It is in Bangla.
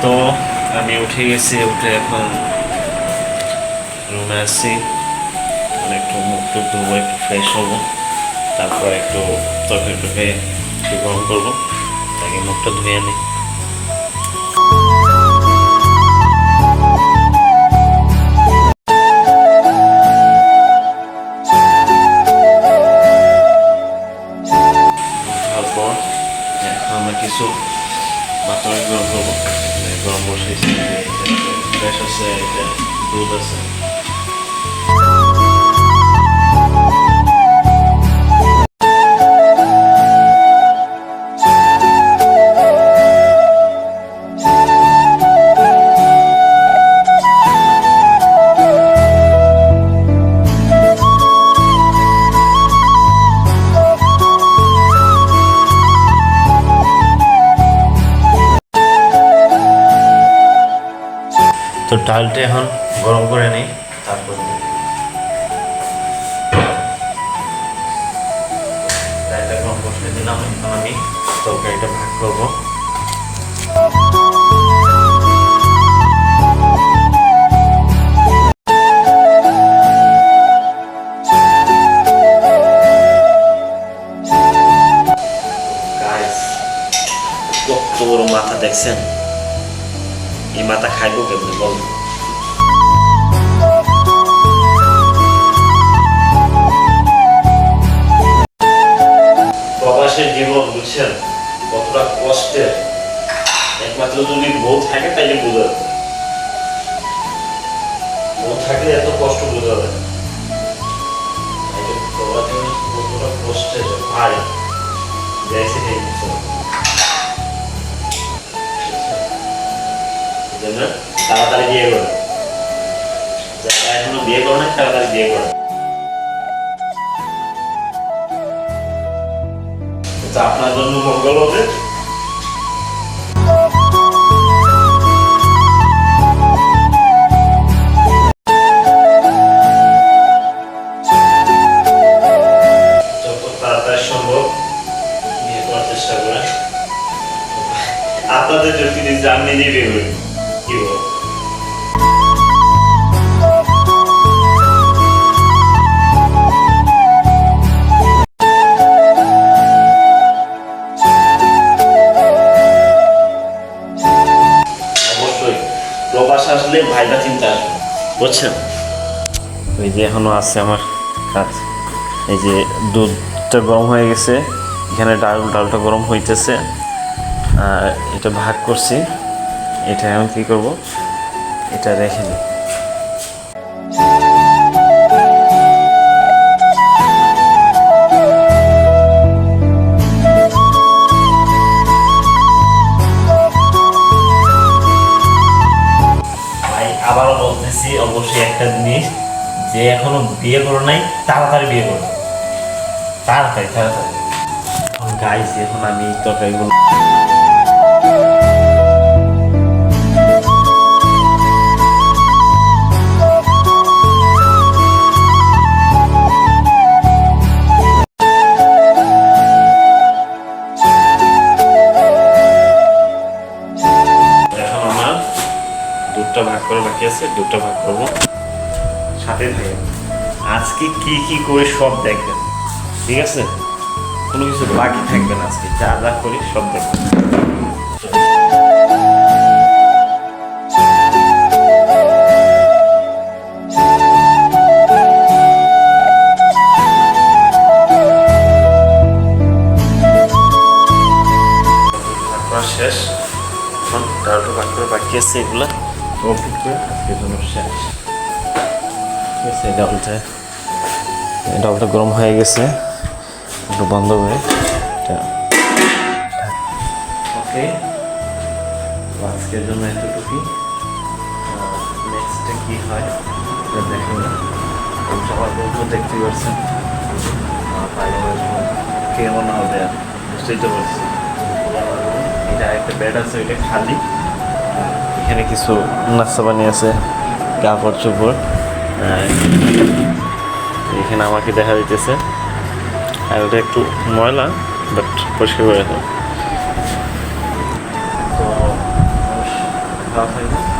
তো আমি উঠে গেছি, উঠে এখন রুমে আসছি। একটু মুখ টুক ধুবো, একটু ফ্রেশ হবো, তারপর একটু তরকারি টুকে একটু গরম করবো, তাকে মুখটা ধুয়ে নিই। তারপর এখন আমরা কিছু মাত্রা গরম করবো। গরম বসাইছি, ফ্রেশ আছে, এটা দুধ আছে। তো ডালটা এখন গরম করে নিই, তারপর ডালটা গরম বসে দিলাম। এখন আমি তরকারিটা ভাগ করবো। কত বড় মাথা দেখছেন? এই মাথা খাইবো কেমনি বল? প্রবাসের জীবন বুঝছেন কতটা কষ্টের। একমাত্র যদি বউ থাকে তাইলে বোঝা যাবে, বউ থাকলে এত কষ্ট বোঝা যাবে না। কতটা কষ্টের ভাই দেখছি এই বিষয়। তাড়াতাড়ি বিয়ে করে, যারা এখনো বিয়ে করে না তাড়াতাড়ি বিয়ে করে। আপনার জন্য মঙ্গল হবে। যত তাড়াতাড়ি সম্ভব বিয়ে করার চেষ্টা করেন। আপনাদের যদি আমি নিজেই বিয়ে করি কি বল? প্রবাস আসলে ভাইবা চিন্তা আসবে, বুঝছেন? ওই যে এখনো আছে আমার কাজ। এই যে দুধটা গরম হয়ে গেছে, এখানে ডালটা গরম হইতেছে, আর এটা ভাগ করছি। এটা এখন কী করবো, এটা রেখে দিই। আবারও বলতেছি অবশ্যই একটা জিনিস, যে এখনো বিয়ে করো নাই তাড়াতাড়ি বিয়ে করো, তাড়াতাড়ি তাড়াতাড়ি। এখন গাইছি, এখন আমি তরকারিগুলো দুধটা ভাগ করে বাকি আছে, দুধটা ভাগ করবো। সাথে থাকে আজকে কি কি করে সব দেখবেন, ঠিক আছে? কোনো কিছু বাকি থাকবে না, আজকে যা যা করি সব দেখবেন। শেষ, এখন ডালটা ভাগ করে বাকি আছে, এগুলা কমপ্লিট করে আজকের জন্য শেষ। ঠিক আছে, ডালটা গরম হয়ে গেছে, একটু বন্ধ করে এটা। ওকে, আজকের জন্য এতটুকুই। নেক্সটে কী হয় এটা দেখে না, সবার বলতে দেখতে পাচ্ছেন কেমন হবে, আর বুঝতেই তো পারছি। এটা একটা বেড আছে, ওইটা খালি। এখানে কিছু নাস্তা পানি আছে, কাপড় চোপড়। এখানে আমাকে দেখা দিতেছে, আর ওটা একটু ময়লা, বাট পরিষ্কার করে দেবো। তো খাওয়া খাই না